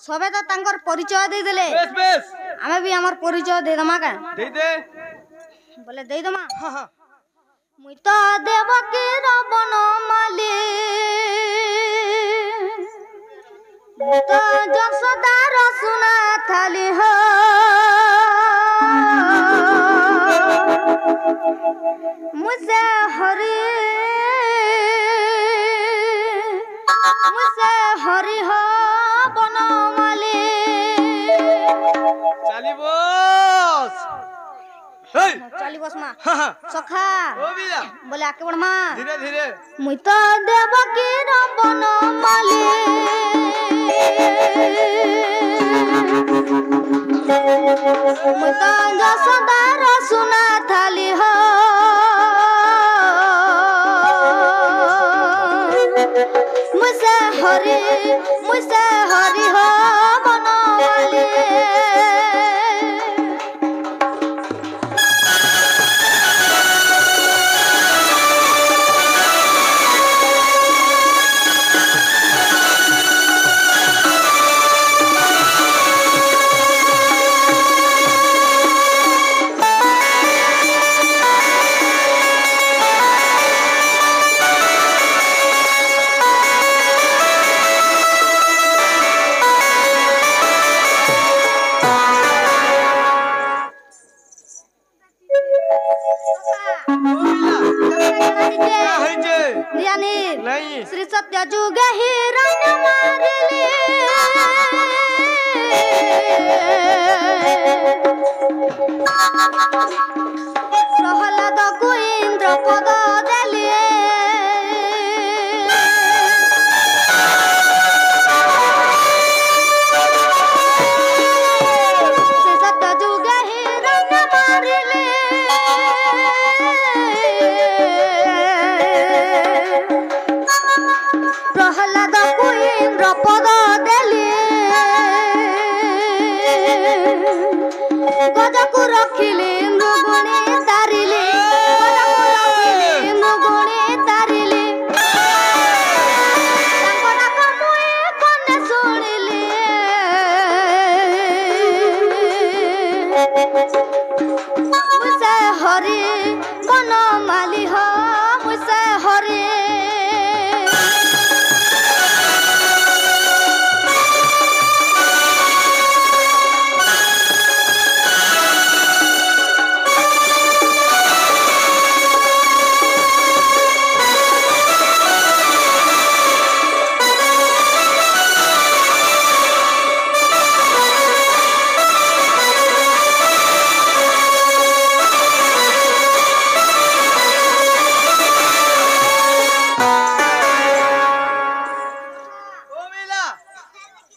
सबे तो तांकर परिचय दे देले बेस बेस हमें भी हमार परिचय दे दमा का दे दे बोले दे दमा हां हां मुई तो देवकी रबन माली मुई तो जसोदार सुना थाली हो मुझसे हरि हो बनमाली चाली बस हे चाली बस मां हां हां सखा ओ बिया बोले आके बढ़ मां धीरे धीरे मुई तो देवकी बनमाली मुई तो जसोदार सुना थाली हो मुझसे हरि हो बनमाली नहीं श्री सत्य जुग हिरण्य मारिले प्रहलाद को इंद्र पद देले श्री सत्य जुग हिरण्य मारिले प्रहलाद को इंद्र पद देले गजको रखिले मृगुणे तारिले मृगुणे तारिले तांको डाक मुई कने शुणिले मुझसे हरि बनमाली हो मुझसे हरि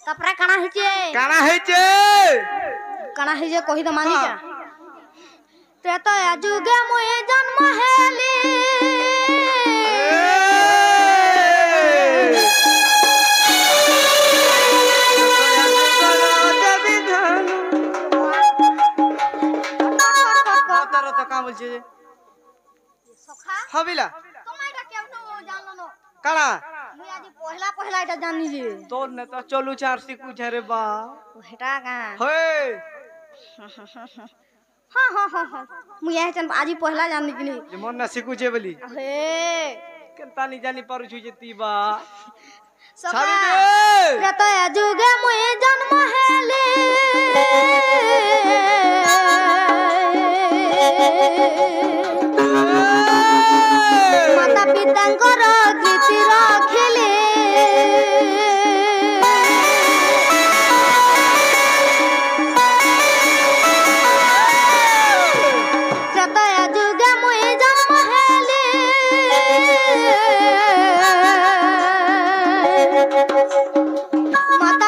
तपरा काना हेचे काना हेजे कहि त मानी जा त्रेता जुगे मुई जन्म हेली तो का बोल छे सखा हबिला तुम्हारा केवनो जानलो न काना मुई आज पहला एटा जानि जे तो न तो चलू चार सिकु छे रे बा हेटा का हे हां मुई आज पहला जानि किनी जे मन न सिकु छे बोली हे केनता नि जानि पारु छु जे ती बा सखा त्रेता जुगे मुई जन्म हेली माता पितांकर कीर्ति रखिले त्रेता जुगे मुई जन्म हेली माता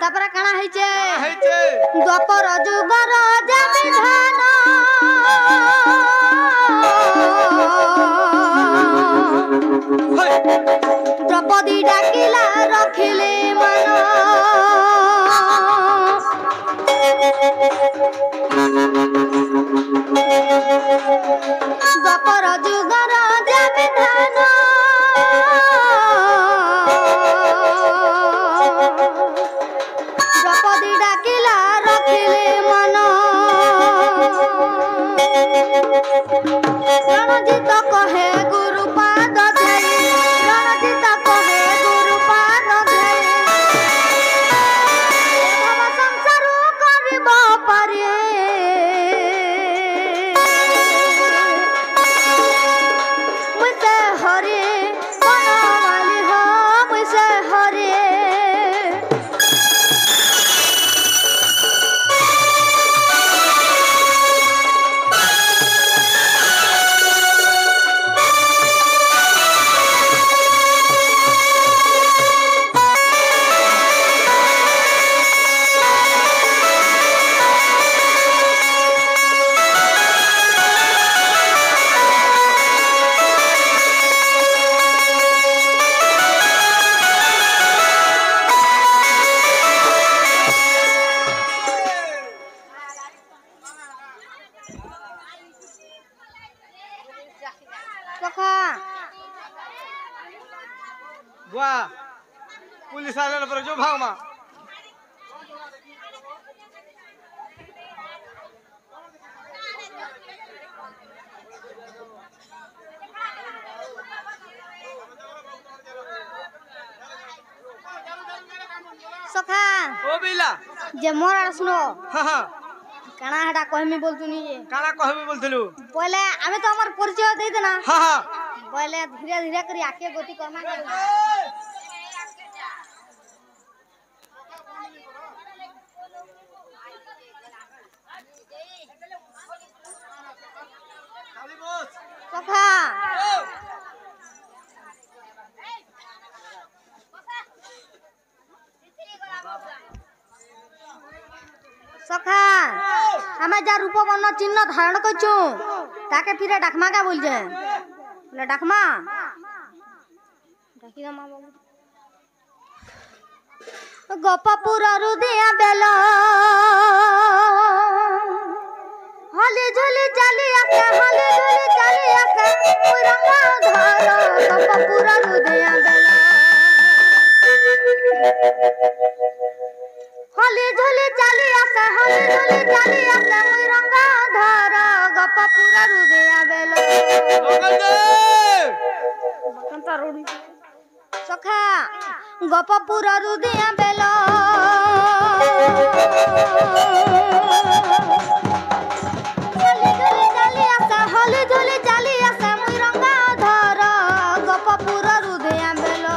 तापर काना हेचे हेचे द्वापर जुगर जाबे धान द्रौपदी डाकिला रखिले मन द्वापर जुगर जाबे धान द्रौपदी डाकिला रखिले मन रणजित कहे गुरुपाद ध्याये रणजित कहे गुरुपाद ध्याये भव संसार करिब पारे मुझे हरे बनवाली हो मुझे हरे बुआ पुलिस आने पर जो भाग मां सखा ओ बिला जे मोर सुनो हां काना हटा कहमी बोलतुनी जे काना कहबे बोलथलु पहले आमे तो हमर परिचय दे देना हां पहले धीरे धीरे करी आके गति करमा खाली बस सखा सखा हमें जा रूप वर्ण चिन्ह धारण करछु ताके फिरे डाकमा का बोल जे ले डाकमा डाकी मां बाबू गोपपुर रुदिया बेला हले झले चली आके हले झले चली आके रंगा धार गोपपुर रुदिया बेला हले झले चली आके हले झले चली आके रंगा धार गोपपुर रुदिया बेला बकंता रोडी सखा गोपपुर रुदिया बेला हले झले चली आके हले झले चली आके रंगा धार गोपपुर रुदिया बेला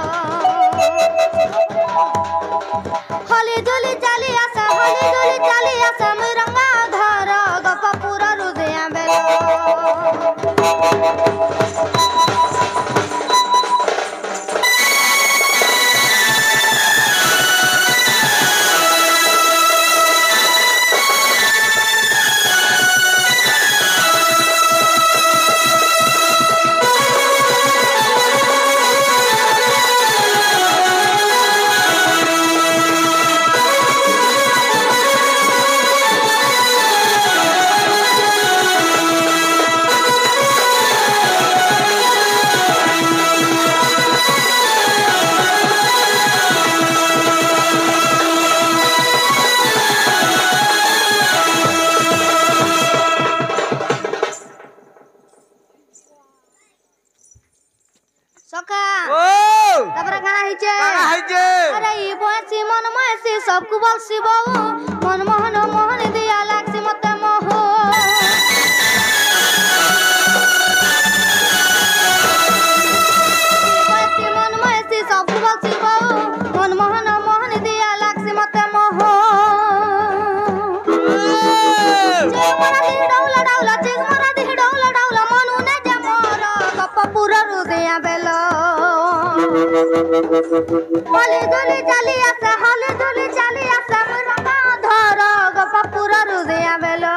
हले झले चली आके हले झले चली आके रंगा धार गोपपुर रुदिया बेला सखा ओ तापर काना हिचे अरे ई बसी मन मसी सबको बलसी बहु मन मोहन मोहन दिया लागसी मते मोह बसी मन मसी सबको बलसी बहु मन मोहन मोहन दिया लागसी मते मोह चिगमरा दी डौला डौला चिगमरा दी डौला डौला मनु ने जे मोर गप पूरा रुदिया बेलो हली दुली चली आसे हली दुली चली आसे रंगा धर गोपापुर रुदिया बेलो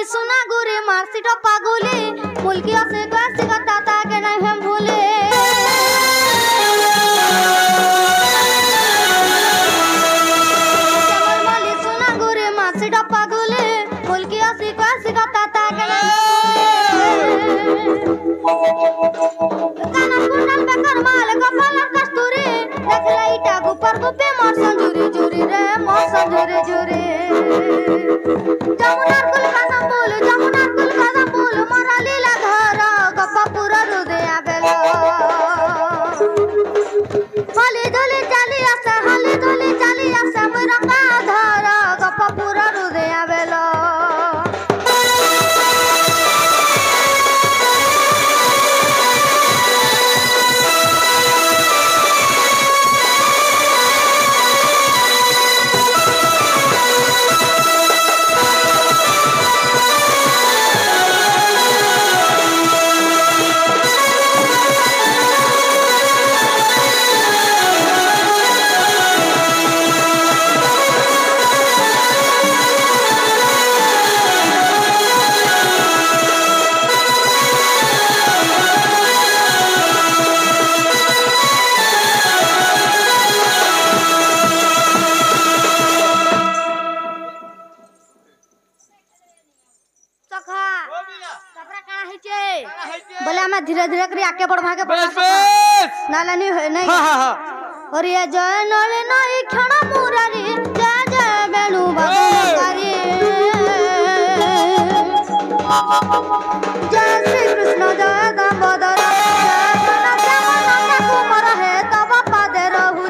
सुना गुरे मारसी टप्पा गुले मुल्की से कैसे कताता के नहीं हम भूले मली सुना गुरे मारसी टप्पा गुले मुल्की से कैसे कताता के नहीं काना कुंडल पे करमाल कपाल कस्तूरी देख लाइटा गुपर गुपे मोर संजुरी जुरी रे मोर संजुरी जुरी जमुनार कुल कसम बोल जमुनार कुल कसम बोल मोरा लीला घर गोपापुर रुदिया बेलो हली दुली चली आसे हली दुली चली आसे रंगा धर गोपापुर रुदिया बेलो धीरे धीरे करी आके बढ़ भागे नाला नहीं नहीं और ये जय नले नहीं क्षण मुरारी जय जय वेणु भगवान जय श्री कृष्ण जय दामोदर जय नंद कुमार है तब पदे रहु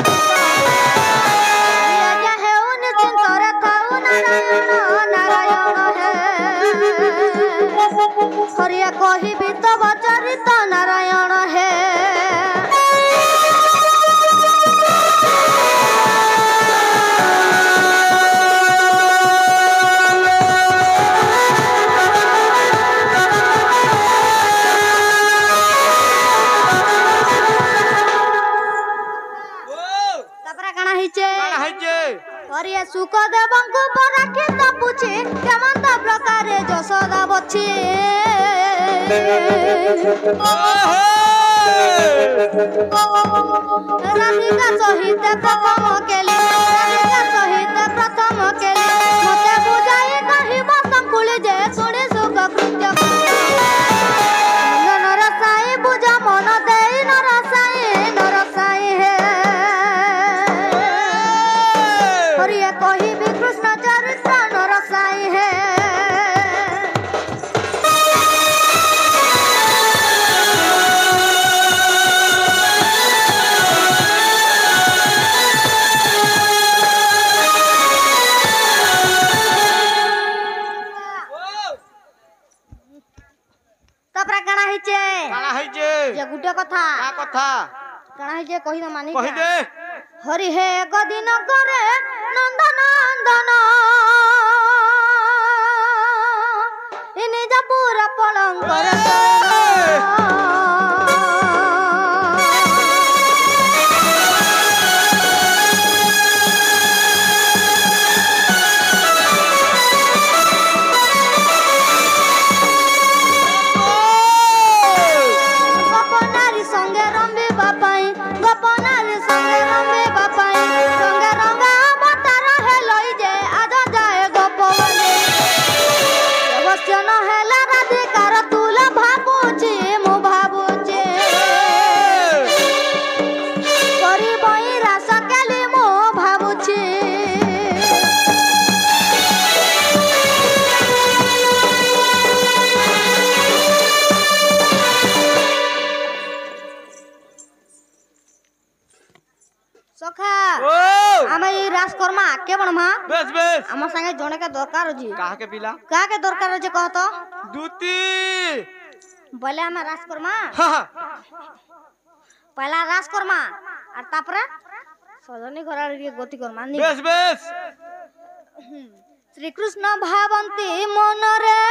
ये है उन चिंतरे था नारायण नारायण है और ये कोई भी तो चरित नारायण है और ये सुखदेव को पराखी तो पूछे केमन प्रकार यशोदा बची राधिका सहित प्रथम केली राधिका सहित प्रथम केली मते बुझाई कहि संकुल जे सुनि सुख कृत्य नरसाई बुझा मन देई नरसाई है और ये कहि भी कृष्ण चरित्र नरसाई है गुटे कथा कणा है जे कहि न मानी कहि दे हरि हे गदिन करे नंदन नंदन इने जा पूरा पलंग करे न है राधिकार तुला बेस আমার সঙ্গে জনকে দরকার আছে काहा के पिला কাকে দরকার আছে কহ তো दूती বলে আমি রাস করমা हाँ हाँ পয়লা রাস করমা আর তারপরে সজনী ঘরার গতি করমা নি बेस बेस শ্রীকৃষ্ণ ভাবন্তি মনরে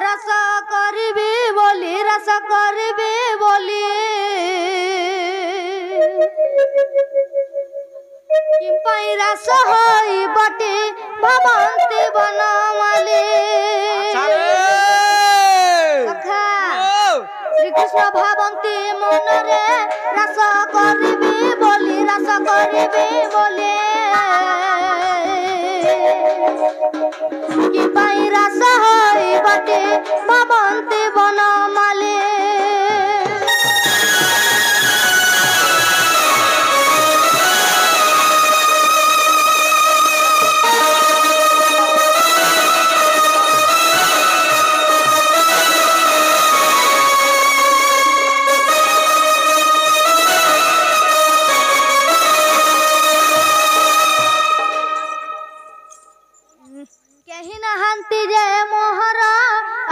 রস করিবি বলি কিম্পাই রস হই বটে ভাবন্তি বনমালী সখা শ্রীকৃষ্ণ ভাবন্তি মনরে রস করিবি বলি কি পাই রস হই বটে ভাবন্তি বনমালী কেহি নাহান্তি যে মোহর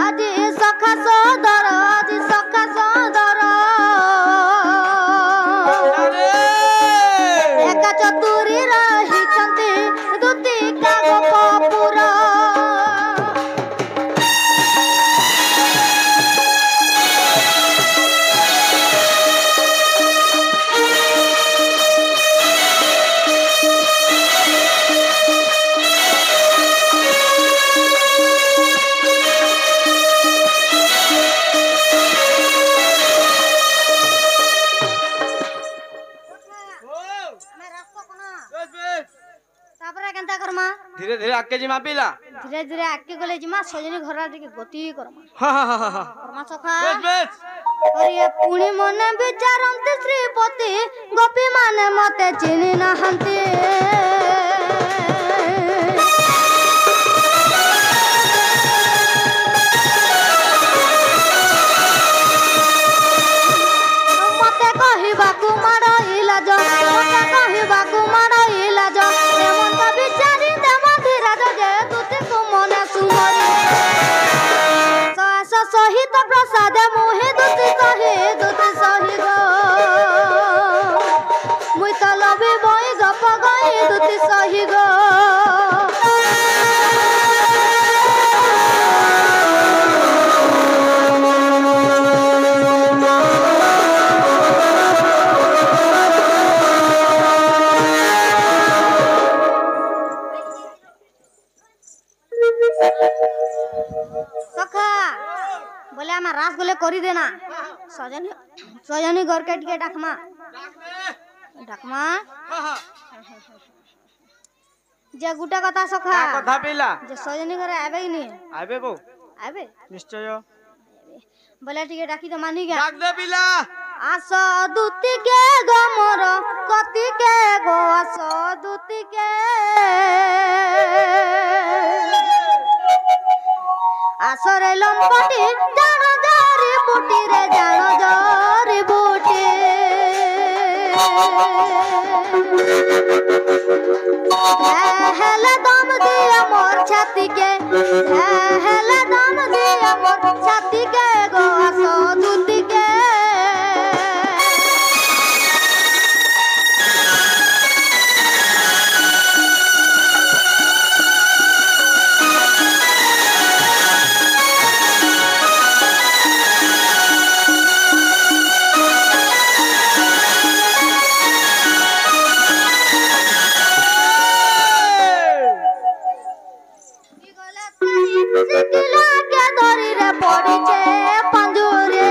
আজি সখা সদর একা চতুরি রহিছন্তি দুতি কাগ কপুর তারপরে কেনতা করমা धीरे धीरे आके जिमा पिला ধীরে ধীরে আকে গলে জিমা সজনী ঘরার দিকে গতি করমা हाँ हाँ हाँ हाँ করমা সখা बेस बेस আরে পুনি মনে বিচারন্তি শ্রীপতি গোপী মানে মতে চিনি নাহান্তি মতে কহিବାକୁ মাଡ଼ ইলাজ হেমন্ত বিচারি দেব ধীরাজ যে তুতিକୁ মনে সুমরি সহস সহিত প্রসাদে মোহে দুতি সহি গো মুই তো লবি বই গপ গই দুতি সহি গো সখা বলে আমার রাস গলে করি দে না সজনী ঘরকে টিকে ডাকমা हाँ हाँ যে গুটা কথা সখা क्या कथा पिला যে সজনী ঘরে আবে নি आबे बो আবে निश्चय বলে টিকে ডাকি তো মানি গা डाक दे पिला আস দুতিকে গো মোর কতিকে গো আস দুতিকে আসরে লম্পটি জান জরি বুটি রে জান জরি বুটি হেলে দম দিয়া মোর ছাতিকে হেলে দম দিয়া মোর ছাতিকে গো আস দুতিকে শিকিলা কে ধরি রে পড়িছে পাঞ্জুরে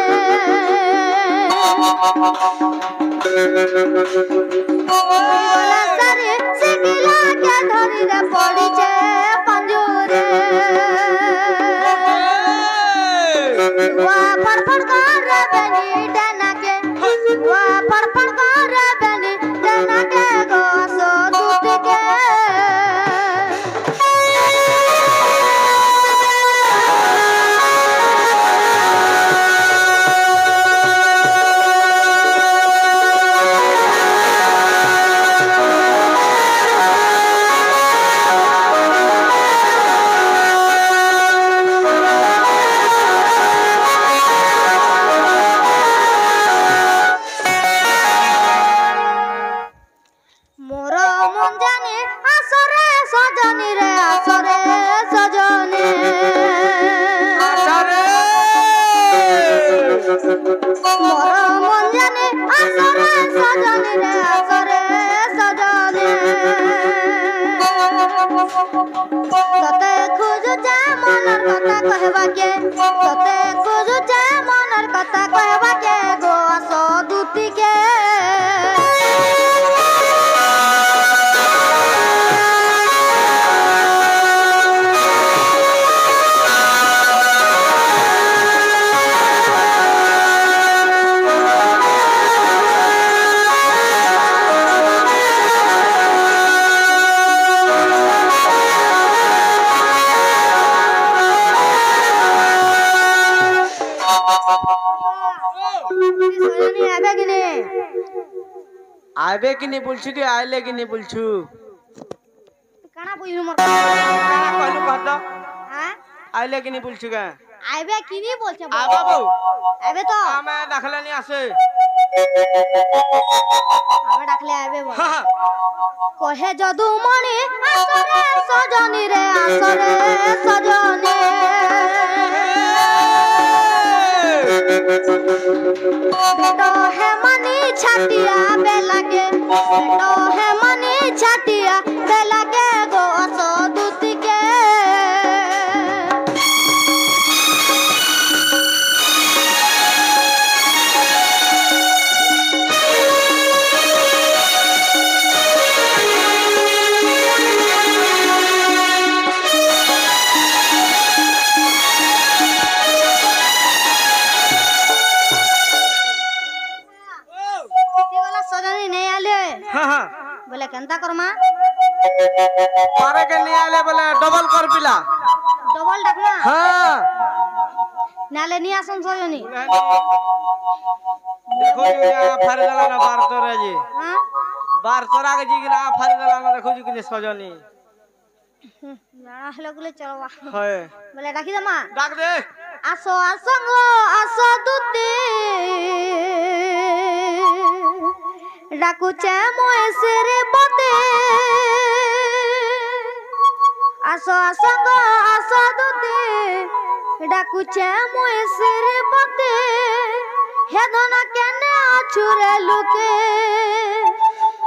সারে শিকিলা কে ধরি রে পড়িছে পাঞ্জুরে ওয়া পড় করে বেনি ডানাকে ওয়া পড় করে বেনি ডানাকে গো সো দুতিকে तते खोजुचे मनर कथा कहबा के तते खोजुचे मनर कथा कहबा के गो आसो दूती के आबे कि नहीं बोलछु कि आइले कि नहीं बोलछु काना बुझु मोर काना कहलु कहत हां आइले कि नहीं बोलछु का आबे कि नहीं बोलछ आ बाबू आबे तो हमें डाखले नहीं आसे हमें डाखले आबे बोल कहे जदू मणि आसरे सजनी रे आसरे सजनी बेटो है मनी छाटिया बेलागे बेटो है मनी छाटिया बेलागे गो असो दूती के बोले केंता करमा पारे के नहीं आले बोले डबल कर पिला डबल डाकना हां नाले नहीं आसन सजनी देखो जी ना फार देला ना बार तो रे जी हां बार तोरा के जी ना फार देला ना देखो जी कि सजनी ना हलो गुले चलवा है बोले डाकी दमा डाक दे आसो आसंगो आसो दूती डाकुचे मोए सिरे बते आसो आसंगो आसो दूती डाकुचे मोए सिरे बते हे दोना केने अछुरे लुके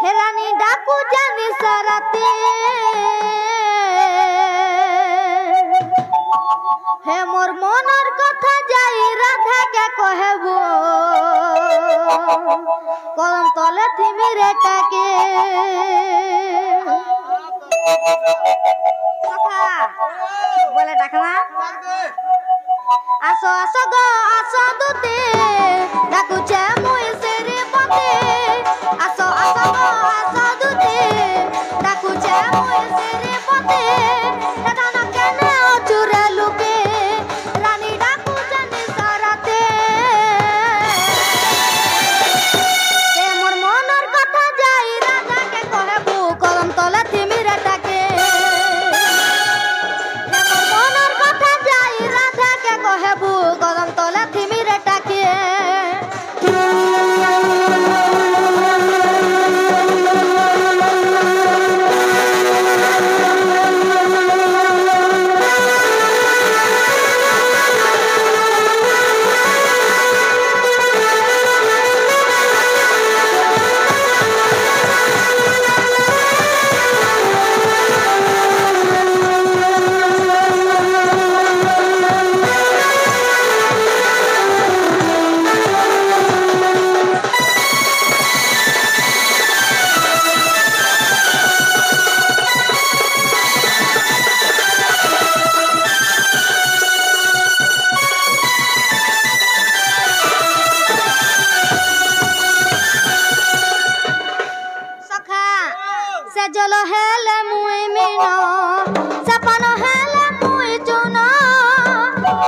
हेरानी डाकू जानी सरते हे मोर मनर कथा जाई राधा के कहबो कदम तले थिमी रेटा के सखा बोले डाकवा आसो आसो गो आसो दूते डाकुचे मुई सेरे पते आसो आसो गो आसो दूते डाकुचे मुई सेरे पते दादा केने अचुरे लुके रानी डाकू जानी सरते हे मोर मनर कथा जाई राजा के कहबो कलम तले थिमी रेटा के हे मोर मनर कथा जाई राजा के कहबो कलम तले थिमी रेटा के सखा से जल हेले मुई मिनो सपन हेले मुई चुनो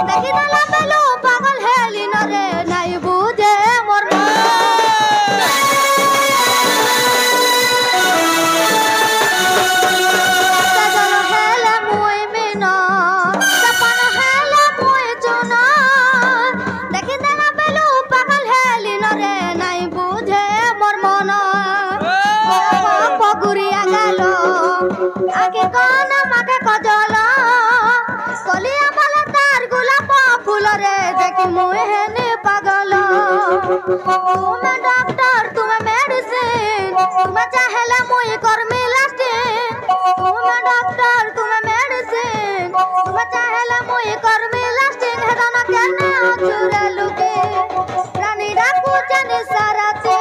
देखि दला बेलू पागल हेली न रे नाई बुझे मोर से जल हेले मुई मिनो सपन हेले मुई चुनो देखि दला बेलू पागल हेली न रे नाई बुझे मोर मन पगुरिया गलो आगे कौन माके कजल कलिया माला तार गुलाब फूल रे देखी मुहे ने पागल तुम्हें डॉक्टर तुम्हें मेडिसिन तुम्हें चाहेला मुई कर्मी लास्टिन तुम्हें डॉक्टर तुम्हें मेडिसिन तुम्हें चाहेला मुई करमी लास्टिंग है दोनों कहने चुरे लुके रानी डाकू जानी साराते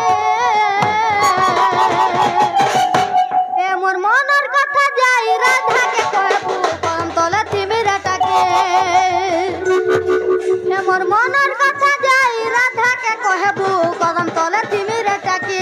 ए मोर मनर कथा जाई राधा के कहबू कम तले थिमिरा टाके ए मोर मनर कथा जाई राधा के कहबू कदम तले थिमिरा टाके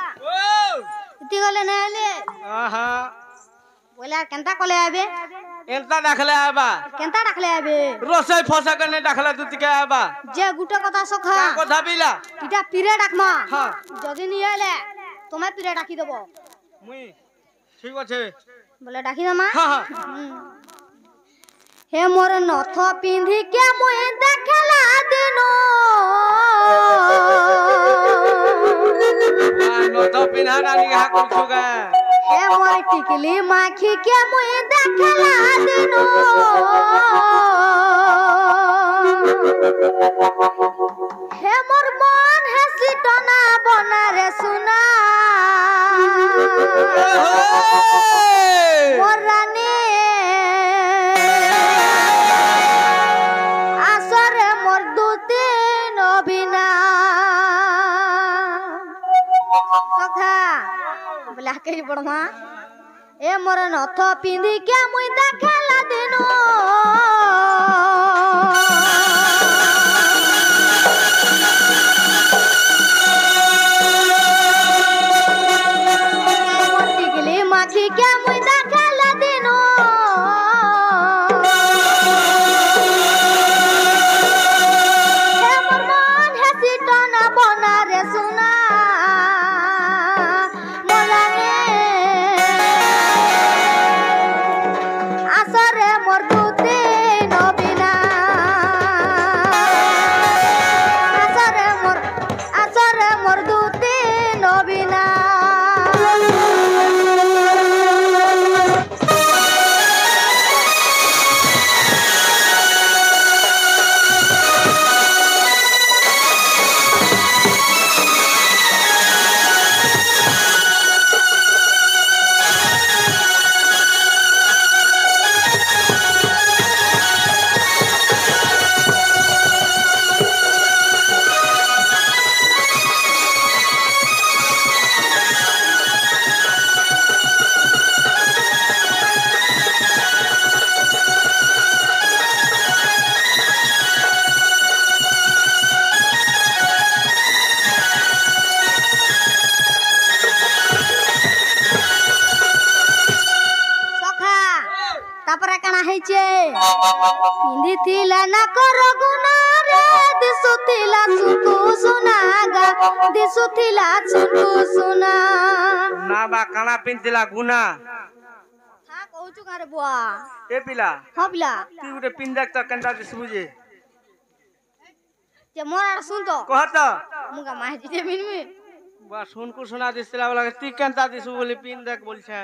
इति गले नहले आहा बोला केनता कले आबे एंता डाखले आबा केनता डाखले आबे रोसई फसा करने डाखला तुतिके आबा जे गुटे कथा सखा का কথা বিলা इटा पिरे डाकमा हां जदी नि आले तुम्हें पिरे डाकी देबो मुई ठीक আছে बोले डाकी दमा हां हां हे मोर नथ पिंधी के मुई देखला दिनो नो तो पिन्हा रानी हा कुछुगा हे मोर टिकली माखी के मुई देखला दिनो हे मोर मन है सिटना बना रे सुना मोर रानी आसरे मोर दूती नबिना सखा बोला के बड़मा ए मोर नथ पिंदी के मुई देखला दिनो मोर टिकली माखी के मुई देखला दिनो हे मोर मन है सिटना बना रे सुना मोराने आसरे मोर दूती नबिना आसरे मोर दूती नबिना सखा तापरे काना हैचे पिंदिथिला ना करो गुना रे दिसुथिला सुतु सुनागा दिसुथिला सुतु सुना ना बा काना पिनतिला गुना हा कहूचु कारे बुआ ए पिला हां बिला तू उटे पिन देख त कंदा दिसबुजे जे मोरा सुन तो कहत मुगा माहि जे मिनमी बा सुन को सुना दिसला वाला ती कंता दिसु बोली पिन देख बोलछे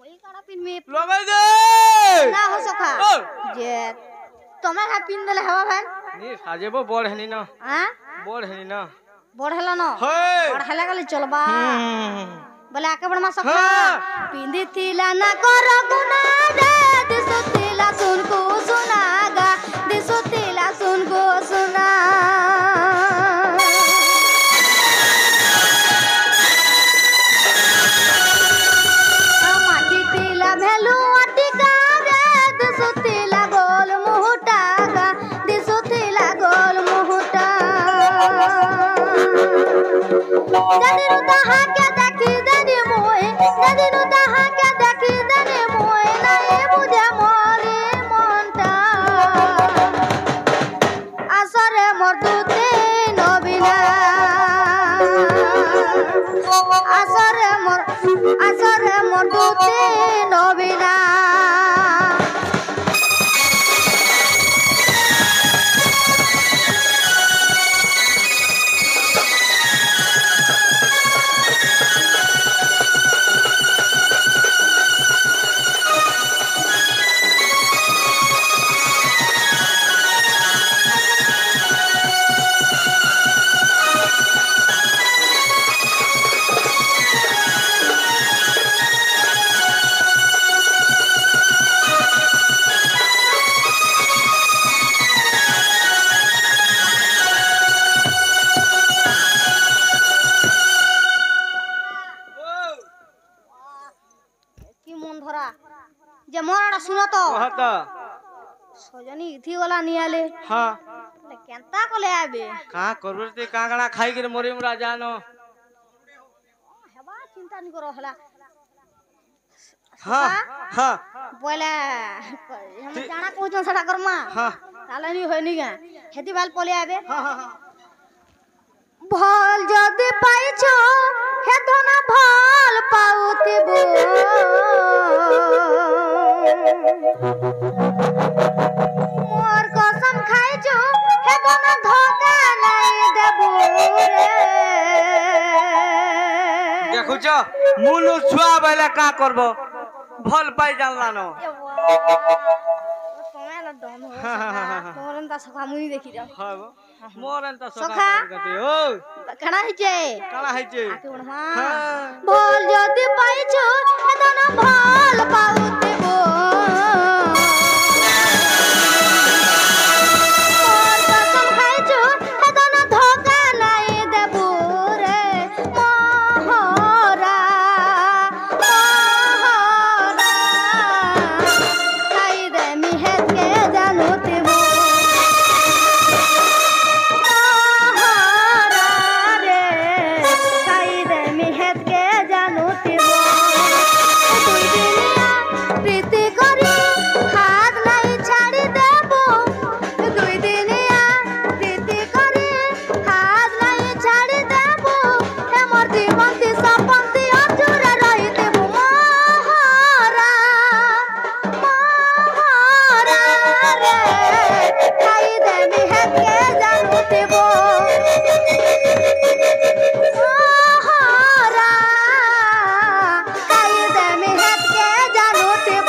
মই काना पिनमी लगाई दे ना हो सखा जे तमे हा पिन देले हवा भाई नी साजेबो बड़ हनी न हां बड़ हनी न बढ़ला न हे बढ़ला गले चलबा बोले आके बड़मा सखा हाँ। पिंदिथिला ना करो गुना रे दिसुथिला सुन को सुनागा दिसुथिला सुन को सुना माटिथिला भेलु अटिका रे दिसुथिला गोल मुहुटागा दिसुथिला गोल मुहुटा दादी रुता के देखी दादी मोए दादी रुता के देखी दादी मोए नहीं बुझे मोरे मनटा आसरे मोर दूते नबिना আসরে মোর দুতে নবিনা যে মরাটা শুনো তো সজনী ইথি গলা নিয়ে আলে হ্যাঁ কেনতা কলে আবে কা করবে তে কাঁকড়া খাই করে মরিম রাজানো হেবা চিন্তা নি করো হলা হ্যাঁ হ্যাঁ বলে আমি জানা কইছ সেটা করমা হ্যাঁ তাহলে নি হয়নি গা হেতি ভাল পলে আবে হ্যাঁ হ্যাঁ ভাল যদি পাইছ হেতনা ভাল পাউতিব মোর কসম খাইছ হেতনা ধোকা নাই দেবু রে দেখুছ মুনু ছুয়া বেলা কা করব ভাল পাই জানলানো তুমি না দম হো তোমার তা সখা মুই দেখি যাও হ্যাঁ মোর এন্তা সখা। সখা গতে ও কানা হইছে কালা হইছে আকে বড়মা হ্যাঁ ভাল যদি পাইছ হেতনা ভাল পাউতিব মোর কসম খাইছ হেতনা ধোকা নাই দেবু রে মোহরা খাই দে মি হেতকে জানুতিব মোহরা রে খাই দে মি হেতকে জানুতিব দুই দিনিয়া প্রীতি করি হাত নাই ছাড়ি দেব দুই দিনিয়া প্রীতি করি হাত নাই ছাড়ি দেব হে মোর জীবন্তি সপন্তি অচুরে রহিতেব মোহরা রে খাই দে মি হেতকে জানুতিব মোহরা খাই দে মি হেতকে জানুতিব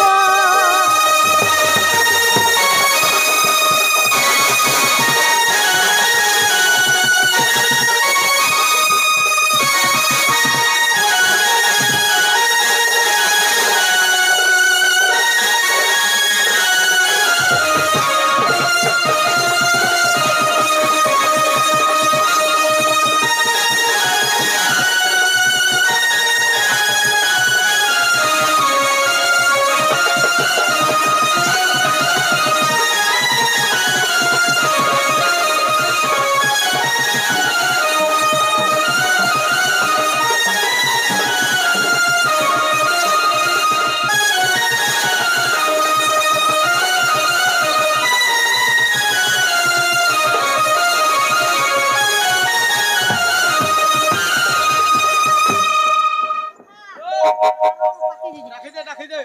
রাখি দে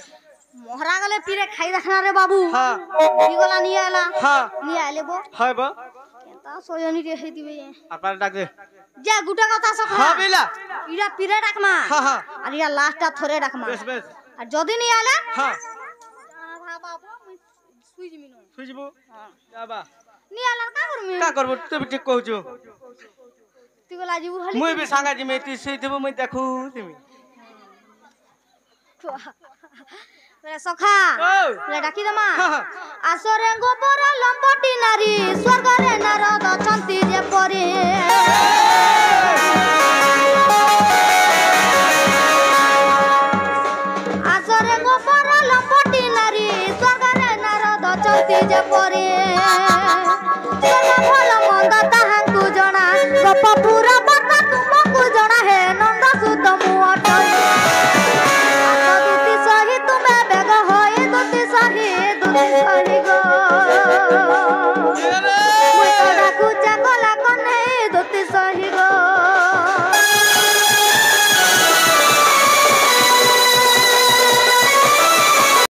মহরা গলে পিরে খাই দেখনা রে বাবু হ্যাঁ কি গলা নিয়ে আলা হ্যাঁ নিয়ে আইলে বো হয় বা কেনতা সজনী রে হেই দিবে আপনার ডাক দে যা গুটা কথা সখা হ্যাঁ বিলা ইরা পিরে ডাকমা হ্যাঁ হ্যাঁ আর ইয়া লাস্টটা থরে ডাকমা বেশ বেশ আর যদি নিয়ে আলে হ্যাঁ বাবু সুই জিমি ন সুইজবু যাবা নিয়ে আলা কা করমি কা করব তুমি ঠিক কହୁছো তুই গলা জিবু খালি মুই বি সাঙ্গা জিমে তুই সুই দেব মুই দেখু তুমি সখা ও ডাকি দমা হ্যাঁ, হ্যাঁ। আসরে গোবর লম্বটি নারী স্বর্গরে নারদ অছন্তি যে পরে আসরে গোবর লম্বটি নারী স্বর্গরে নারদ অছন্তি যে পরে